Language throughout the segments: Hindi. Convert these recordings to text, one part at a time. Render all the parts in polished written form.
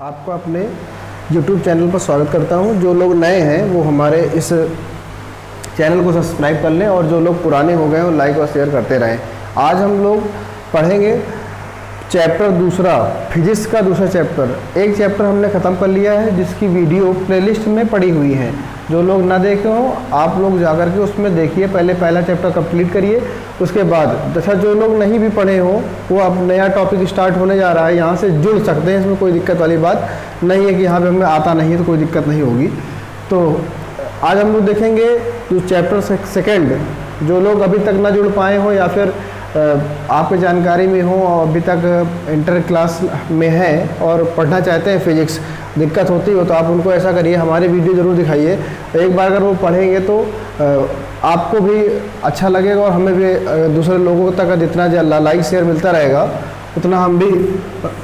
आपको अपने YouTube चैनल पर स्वागत करता हूं। जो लोग नए हैं वो हमारे इस चैनल को सब्सक्राइब कर लें और जो लोग पुराने हो गए हैं वो लाइक और शेयर करते रहें। आज हम लोग पढ़ेंगे चैप्टर दूसरा, फिजिक्स का दूसरा चैप्टर। एक चैप्टर हमने ख़त्म कर लिया है जिसकी वीडियो प्लेलिस्ट में पड़ी हुई है। जो लोग ना देखे हों आप लोग जाकर के उसमें देखिए, पहले पहला चैप्टर कंप्लीट करिए। उसके बाद जैसा जो लोग नहीं भी पढ़े हों वो अब नया टॉपिक स्टार्ट होने जा रहा है, यहाँ से जुड़ सकते हैं। इसमें कोई दिक्कत वाली बात नहीं है कि यहाँ पे हमें आता नहीं है तो कोई दिक्कत नहीं होगी। तो आज हम लोग देखेंगे जो चैप्टर सेकेंड। जो लोग अभी तक ना जुड़ पाए हों या फिर आपकी जानकारी में हो और अभी तक इंटर क्लास में हैं और पढ़ना चाहते हैं फिजिक्स, दिक्कत होती हो तो आप उनको ऐसा करिए, हमारे वीडियो ज़रूर दिखाइए। एक बार अगर वो पढ़ेंगे तो आपको भी अच्छा लगेगा और हमें भी दूसरे लोगों तक जितना लाइक शेयर मिलता रहेगा उतना हम भी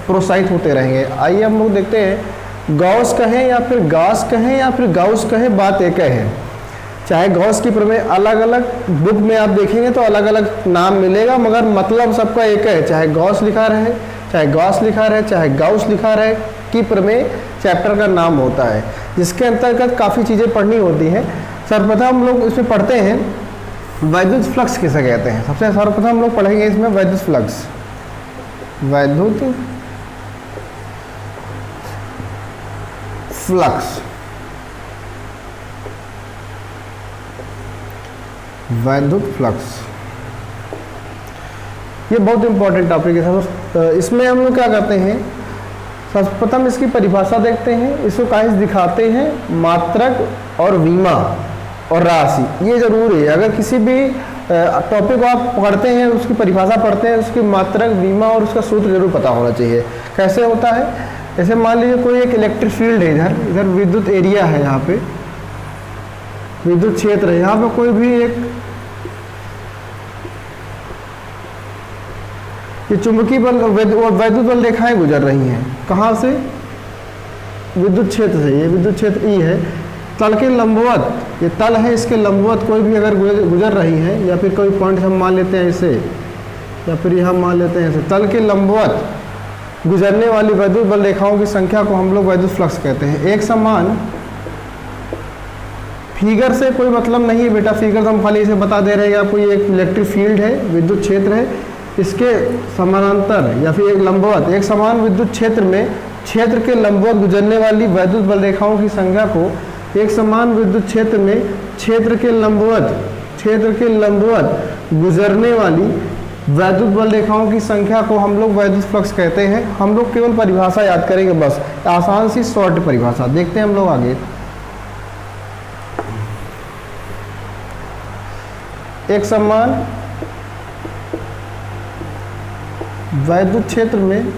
प्रोत्साहित होते रहेंगे। आइए हम लोग देखते हैं, गॉस कहें या फिर गास कहें या फिर गाउस कहें, बात एक है। चाहे गॉस की प्रमेय अलग अलग बुक में आप देखेंगे तो अलग अलग नाम मिलेगा, मगर मतलब सबका एक है। चाहे गॉस लिखा रहे, चाहे गॉस लिखा रहे, चाहे गाउस लिखा रहे, की प्रमेय चैप्टर का नाम होता है, जिसके अंतर्गत काफ़ी चीज़ें पढ़नी होती हैं। सर्वप्रथम हम लोग इसमें पढ़ते हैं वैद्युत फ्लक्स किसे कहते हैं। सबसे सर्वप्रथम हम लोग पढ़ेंगे इसमें वैद्युत फ्लक्स। वैद्युत फ्लक्स, वैद्युत फ्लक्स ये बहुत इंपॉर्टेंट टॉपिक है। इसमें हम लोग क्या करते हैं, सर्वप्रथम इसकी परिभाषा देखते हैं, इसको काहे दिखाते हैं, मात्रक और विमा और राशि। ये जरूर है, अगर किसी भी टॉपिक को आप पढ़ते हैं उसकी परिभाषा पढ़ते हैं, उसकी मात्रक, विमा और उसका सूत्र जरूर पता होना चाहिए। कैसे होता है, जैसे मान लीजिए कोई एक इलेक्ट्रिक फील्ड है, इधर विद्युत एरिया है, यहाँ पे विद्युत क्षेत्र है, यहाँ पे कोई भी एक ये चुंबकीय बल और वैद्युत बल रेखाएं गुजर रही हैं। कहाँ से, विद्युत क्षेत्र से। ये विद्युत क्षेत्र ई है, तल के लंबवत, ये तल है, इसके लंबवत कोई भी अगर गुजर रही है या फिर कोई पॉइंट हम मान लेते हैं इसे, या फिर यहाँ मान लेते हैं इसे, तल के लंबवत गुजरने वाली वैद्युत बल रेखाओं की संख्या को हम लोग वैद्युत फ्लक्स कहते हैं। एक समान, फिगर से कोई मतलब नहीं है बेटा, फिगर तो हम खाली इसे बता दे रहे हैं। आपको ये एक इलेक्ट्रिक फील्ड है, विद्युत क्षेत्र है, इसके समानांतर या फिर एक लंबवत, एक समान विद्युत क्षेत्र में क्षेत्र के लंबवत गुजरने वाली वैद्युत बल रेखाओं की संख्या को, एक समान विद्युत क्षेत्र में क्षेत्र के लंबवत गुजरने वाली वैद्युत बल रेखाओं की संख्या को हम लोग वैद्युत फ्लक्स कहते हैं। हम लोग केवल परिभाषा याद करेंगे, बस आसान सी शॉर्ट परिभाषा। देखते हैं हम लोग आगे। एक समान वैद्युत क्षेत्र में,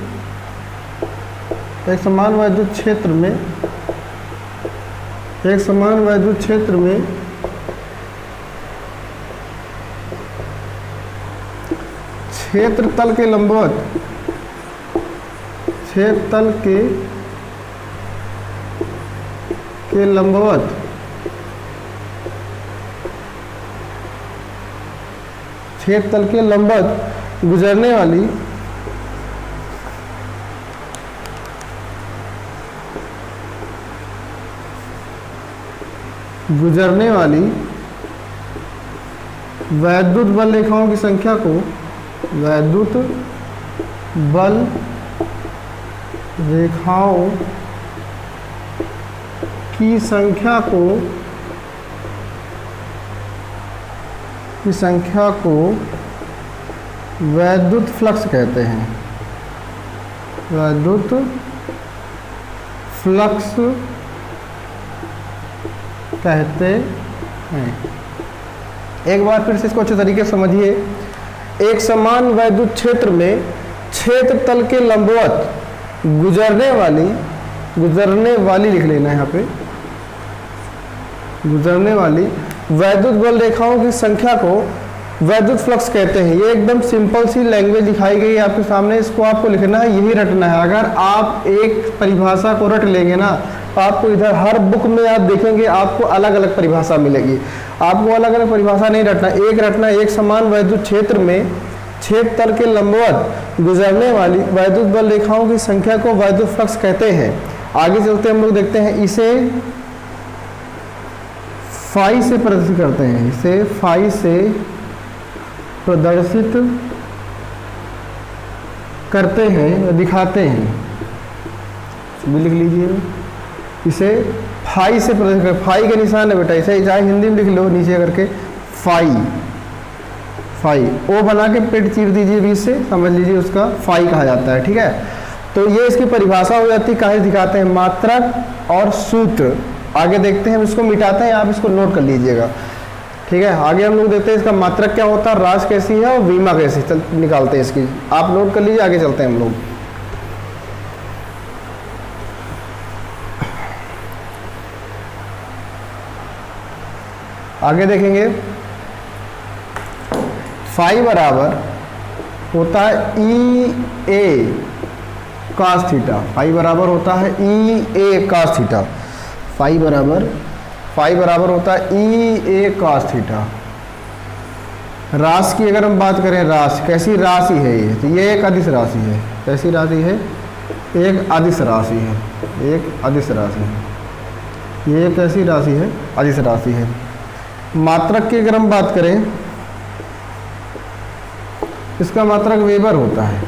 एक समान वैद्युत क्षेत्र में, एक समान वैद्युत क्षेत्र में क्षेत्र तल के लंबवत, क्षेत्र तल के लंबवत क्षेत्र तल के लंबवत गुजरने वाली वैद्युत बल रेखाओं की संख्या को, वैद्युत बल रेखाओं की संख्या को वैद्युत फ्लक्स कहते हैं। वैद्युत फ्लक्स कहते हैं। एक बार फिर से इसको अच्छे तरीके से समझिए। एक समान वैद्युत क्षेत्र में क्षेत्र तल के लंबवत गुजरने वाली लिख लेना है यहाँ पे, गुजरने वाली वैद्युत बल रेखाओं की संख्या को वैद्युत फ्लक्स कहते हैं। ये एकदम सिंपल सी लैंग्वेज दिखाई गई है आपके सामने, इसको आपको लिखना है, यही रटना है। अगर आप एक परिभाषा को रट लेंगे ना, आपको इधर हर बुक में आप देखेंगे आपको अलग अलग परिभाषा मिलेगी। आपको अलग अलग परिभाषा नहीं रटना, एक रटना। एक समान वैद्युत क्षेत्र में छेद तल के लंबवत गुजरने वाली वैद्युत बल रेखाओं की संख्या को वैद्युत फ्लक्स कहते हैं। आगे चलते हम लोग देखते हैं, इसे फाई से प्रदर्शित करते हैं, इसे फाई से प्रदर्शित करते हैं, दिखाते हैं, भी लिख लीजिए, इसे फाई से प्रदर्शित कर, फाई का निशान है बेटा, इसे चाहे हिंदी में लिख लो नीचे करके, फाई, फाई ओ बना के पेट चीर दीजिए बीच से, समझ लीजिए उसका फाई कहा जाता है। ठीक है, तो ये इसकी परिभाषा हो जाती है, काहे दिखाते हैं, मात्रक और सूत्र। आगे देखते हैं, हम इसको मिटाते हैं, आप इसको नोट कर लीजिएगा। ठीक है, आगे हम लोग देखते हैं इसका मात्रक क्या होता है, राशि कैसी है और वीमा कैसी, चल निकालते हैं इसकी, आप नोट कर लीजिए। आगे चलते हैं हम लोग, आगे देखेंगे, फाई बराबर होता है ई ए कास थीटा, फाई बराबर होता है ई ए कास थीटा, फाई बराबर होता है ई ए कास थीटा। राशि की अगर हम बात करें, राशि कैसी राशि है ये, तो ये एक अदिश राशि है, कैसी राशि है, एक अदिश राशि है, एक अदिश राशि है, ये कैसी राशि है, अदिश राशि है। मात्रक की अगर हम बात करें, इसका मात्रक वेबर होता है,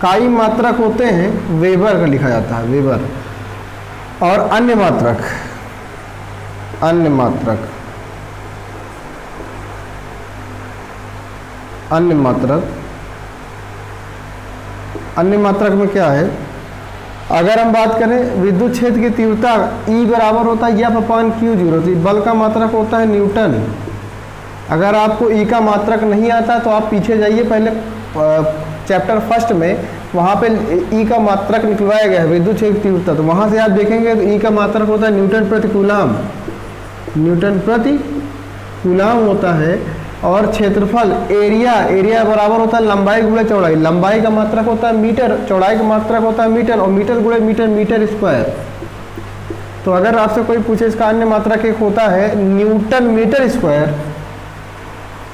काई मात्रक होते हैं वेबर का लिखा जाता है, वेबर। और अन्य मात्रक, अन्य मात्रक, अन्य मात्रक, अन्य मात्रक में क्या है, अगर हम बात करें विद्युत क्षेत्र की तीव्रता E बराबर होता है F/Q0, तो बल का मात्रक होता है न्यूटन। अगर आपको E का मात्रक नहीं आता तो आप पीछे जाइए, पहले चैप्टर फर्स्ट में, वहाँ पे E का मात्रक निकलवाया गया है, विद्युत क्षेत्र की तीव्रता, तो वहाँ से आप देखेंगे तो E का मात्रक होता है न्यूटन प्रति कूलाम, न्यूटन प्रति कूलाम होता है। और क्षेत्रफल एरिया, एरिया बराबर होता है लंबाई गुणे चौड़ाई, लंबाई का मात्रक होता है मीटर, चौड़ाई का मात्रक होता है मीटर, और मीटर गुणे मीटर, मीटर स्क्वायर। तो अगर आपसे कोई पूछे इसका अन्य मात्रक एक होता है newton metre square,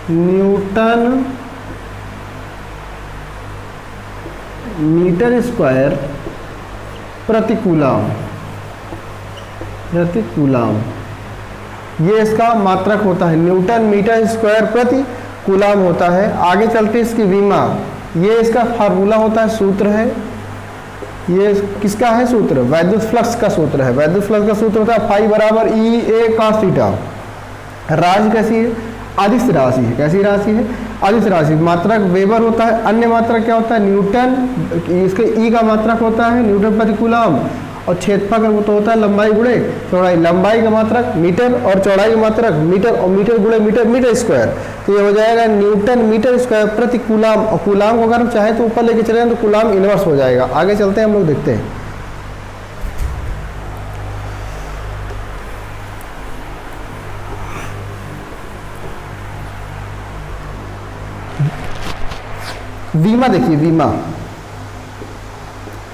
newton metre square प्रति कूलाम, प्रति कूलाम, ये इसका मात्रक होता है, न्यूटन मीटर स्क्वायर प्रति कूलाम होता है। आगे चलते इसकी वीमा, ये इसका फार्मूला होता है, सूत्र है, ये किसका है सूत्र, वैद्युत फ्लक्स का सूत्र है। वैद्युत फ्लक्स का सूत्र होता है फाई बराबर ई ए कास थीटा। राशि कैसी है, अदिश राशि है, कैसी राशि है, अदिश राशि। मात्रक वेबर होता है, अन्य मात्रक क्या होता है न्यूटन, इसके ई का मात्रक होता है न्यूटन प्रति कूलाम, और क्षेत्रफल तो होता है लंबाई गुणे चौड़ाई, लंबाई का मात्रक मीटर और चौड़ाई का मात्रक मीटर, और मीटर गुणे मीटर, मीटर स्क्वायर। तो ये हो जाएगा न्यूटन मीटर स्क्वायर प्रति कूलाम, और कूलाम को अगर हम चाहे तो ऊपर लेके चले जाए तो कूलाम इनवर्स हो जाएगा। आगे चलते हैं, हम लोग देखते हैं। वीमा देखिए, वीमा,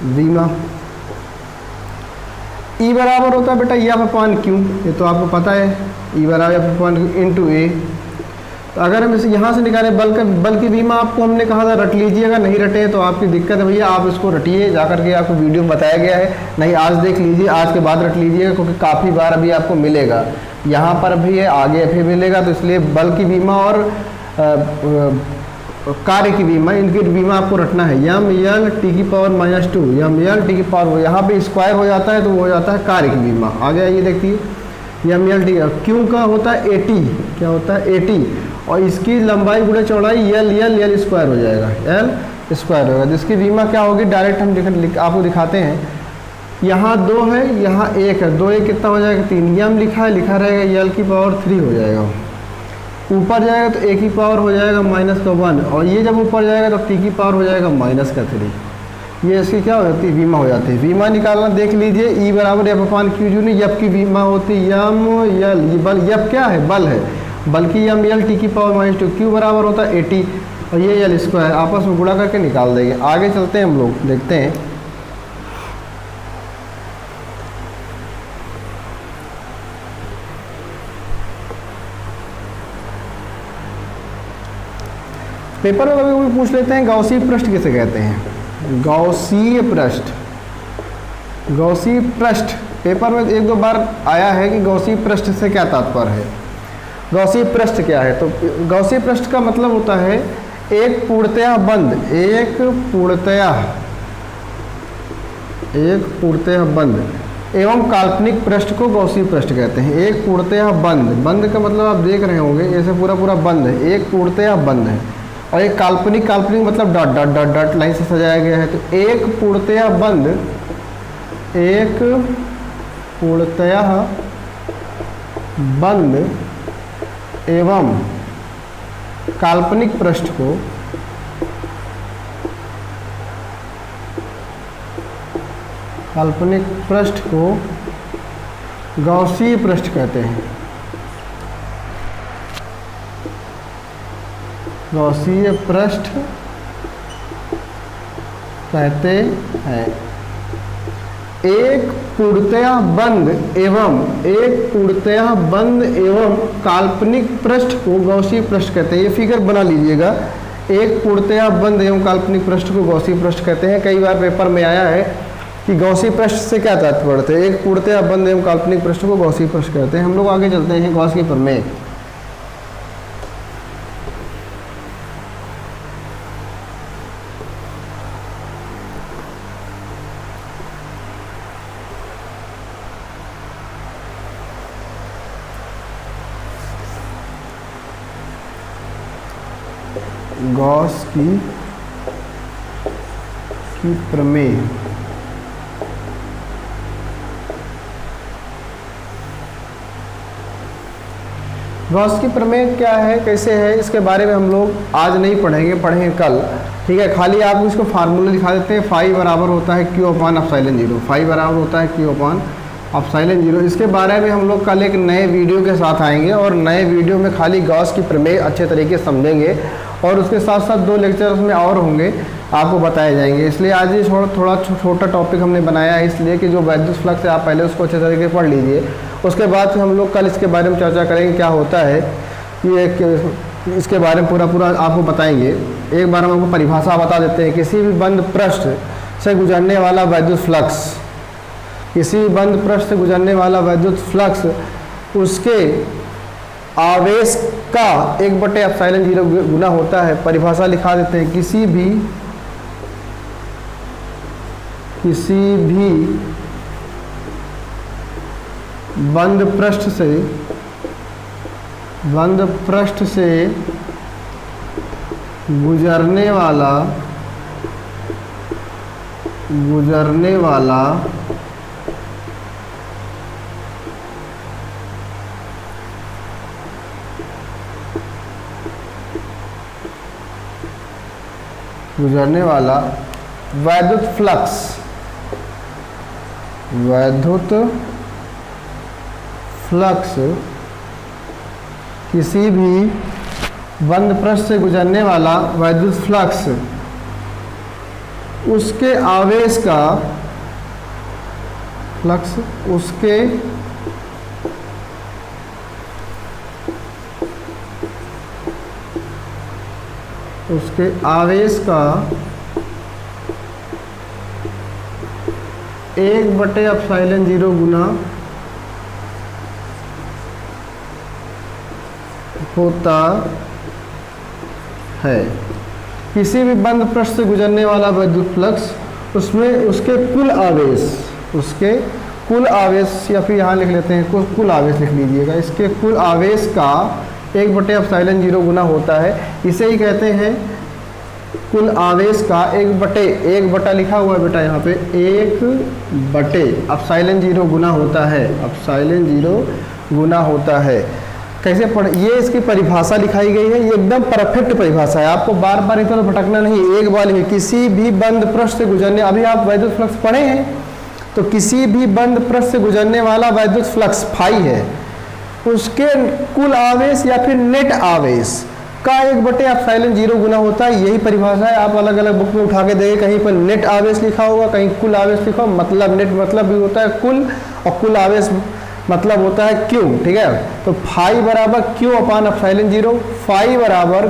वीमा E बराबर होता है बेटा F/Q, ये तो आपको पता है, E बराबर F/Q इंटू ए। तो अगर हम इसे यहाँ से निकालें, बल की वीमा आपको हमने कहा था रट लीजिए, अगर नहीं रटे तो आपकी दिक्कत है भैया, आप इसको रटिए जा करके, आपको वीडियो में बताया गया है, नहीं आज देख लीजिए, आज के बाद रट लीजिएगा, क्योंकि काफ़ी बार अभी आपको मिलेगा, यहाँ पर भी है, आगे भी मिलेगा। तो इसलिए बल की बीमा और कार्य की बीमा, इनकी बीमा आपको रखना है। यम यल टी की पावर -2, यम यल टी की पावर, यहाँ पे स्क्वायर हो जाता है तो वो हो जाता है कार्य की बीमा। आगे आइए देखिए, यम यल टी क्यों का होता है 80, क्या होता है 80, और इसकी लंबाई गुणे चौड़ाई यल यल यल स्क्वायर हो जाएगा, यल स्क्वायर होगा, जिसकी बीमा क्या होगी डायरेक्ट हम आपको दिखाते हैं। यहाँ 2 है, यहाँ 1 है, 2 1 कितना हो जाएगा 3, यम लिखा है, लिखा रहेगा यल की पावर 3 हो जाएगा, ऊपर जाएगा तो ए की पावर हो जाएगा -1, और ये जब ऊपर जाएगा तो टी की पावर हो जाएगा -3। ये इसकी क्या हो जाती है, बीमा हो जाती है। बीमा निकालना देख लीजिए, ई बराबर F/Q, यफ की बीमा होती है यम यल, ये बल, यफ क्या है, बल है, बल्कि यम यल टी की पावर -2, क्यू बराबर होता है 80, और ये यल स्क्वायर आपस में गुणा करके निकाल देंगे। आगे चलते हैं, हम लोग देखते हैं। पेपर में कभी कभी पूछ लेते हैं गॉसीय पृष्ठ किसे कहते हैं। गॉसीय पृष्ठ, गॉसीय पृष्ठ पेपर में एक दो बार आया है कि गॉसीय पृष्ठ से क्या तात्पर्य है। गॉसीय पृष्ठ क्या है? तो गॉसीय पृष्ठ का मतलब होता है एक पूर्णतया बंद, एक पूर्णतया बंद एवं काल्पनिक पृष्ठ को गॉसीय पृष्ठ कहते हैं। एक पूर्णतया बंद, बंद का मतलब आप देख रहे होंगे ऐसे पूरा पूरा बंद है, एक पूर्णतया बंद है। और एक काल्पनिक, काल्पनिक मतलब dot dot dot dot line से सजाया गया है। तो एक पूर्णतया बंद, एक पूर्णतया बंद एवं काल्पनिक पृष्ठ को गॉसीय पृष्ठ कहते हैं। गॉसीय पृष्ठ कहते हैं। एक पूर्णतया बंद एवं काल्पनिक पृष्ठ को गॉसीय पृष्ठ कहते हैं। ये फिगर बना लीजिएगा, एक पूर्णतया बंद एवं काल्पनिक पृष्ठ को गॉसीय पृष्ठ कहते हैं। कई बार पेपर में आया है कि गॉसीय पृष्ठ से क्या तात्पर्य है। एक पूर्णतया बंद एवं काल्पनिक पृष्ठ को गॉसीय पृष्ठ कहते हैं। हम लोग आगे चलते हैं गॉस के प्रमेय। गॉस की प्रमेय। गॉस की प्रमेय क्या है, कैसे है, इसके बारे में हम लोग आज नहीं पढ़ेंगे, पढ़ेंगे कल। ठीक है, खाली आपको इसको फार्मूला दिखा देते हैं। फाई बराबर होता है क्यू अपान एप्सिलॉन जीरो। फाई बराबर होता है क्यू अपान एप्सिलॉन जीरो। इसके बारे में हम लोग कल एक नए वीडियो के साथ आएंगे और नए वीडियो में खाली गॉस की प्रमेय अच्छे तरीके से समझेंगे और उसके साथ साथ 2 लेक्चर उसमें और होंगे, आपको बताए जाएंगे। इसलिए आज ये थोड़ा छोटा टॉपिक हमने बनाया है, इसलिए कि जो वैद्युत फ्लक्स है आप पहले उसको अच्छे तरीके से पढ़ लीजिए। उसके बाद हम लोग कल इसके बारे में चर्चा करेंगे क्या होता है, ये इसके बारे में पूरा आपको बताएंगे। एक बार हम आपको परिभाषा बता देते हैं। किसी भी बंद पृष्ठ से गुजरने वाला वैद्युत फ्लक्स, किसी भी बंद पृष्ठ से गुजरने वाला वैद्युत फ्लक्स उसके आवेश का 1/एप्सिलॉन जीरो गुना होता है। परिभाषा लिखा देते हैं। किसी भी बंद पृष्ठ से गुजरने वाला वैद्युत फ्लक्स किसी भी बंद पृष्ठ से गुजरने वाला वैद्युत फ्लक्स उसके आवेश का फ्लक्स उसके आवेश का 1/एप्सिलॉन जीरो गुना होता है। किसी भी बंद पृष्ठ से गुजरने वाला विद्युत फ्लक्स उसमें उसके कुल आवेश या फिर यहाँ लिख लेते हैं कुल आवेश लिख लीजिएगा। इसके कुल आवेश का 1/एप्सिलॉन जीरो गुना होता है। इसे ही कहते हैं कुल आवेश का 1/1 लिखा हुआ है बेटा यहाँ पे 1/एप्सिलॉन जीरो गुना होता है। एप्सिलॉन जीरो गुना होता है। कैसे पढ़, ये इसकी परिभाषा लिखाई गई है। ये एकदम परफेक्ट परिभाषा है, आपको बार बार इधर भटकना नहीं। एक बार में किसी भी बंद पृष्ठ से गुजरने, अभी आप वैद्युत फ्लक्स पढ़े हैं, तो किसी भी बंद पृष्ठ से गुजरने वाला वैद्युत फ्लक्स फाई है, उसके कुल आवेश या फिर नेट आवेश का 1/एप्सिलॉन जीरो गुना होता है। यही परिभाषा है। आप अलग अलग बुक में उठा के देंगे, कहीं पर नेट आवेश लिखा होगा, कहीं कुल आवेश लिखा होगा। मतलब नेट मतलब भी होता है कुल, और कुल आवेश मतलब होता है क्यू। ठीक है, तो फाई बराबर क्यू अपान एप्सिलॉन जीरो। फाई बराबर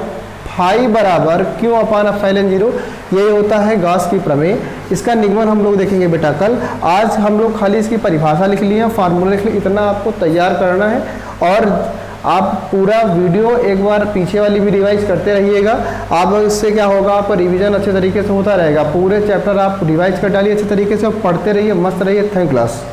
फाई बराबर क्यू अपान एप्सिलॉन जीरो, ये होता है गॉस की प्रमेय। इसका निगमन हम लोग देखेंगे बेटा कल। आज हम लोग खाली इसकी परिभाषा लिख लिए, फार्मूला लिख लिए, इतना आपको तैयार करना है। और आप पूरा वीडियो एक बार पीछे वाली भी रिवाइज करते रहिएगा। आप इससे क्या होगा, आपका रिवीजन अच्छे तरीके से होता रहेगा। पूरे चैप्टर आप रिवाइज कर डालिए अच्छे तरीके से और पढ़ते रहिए, मस्त रहिए। Thank class.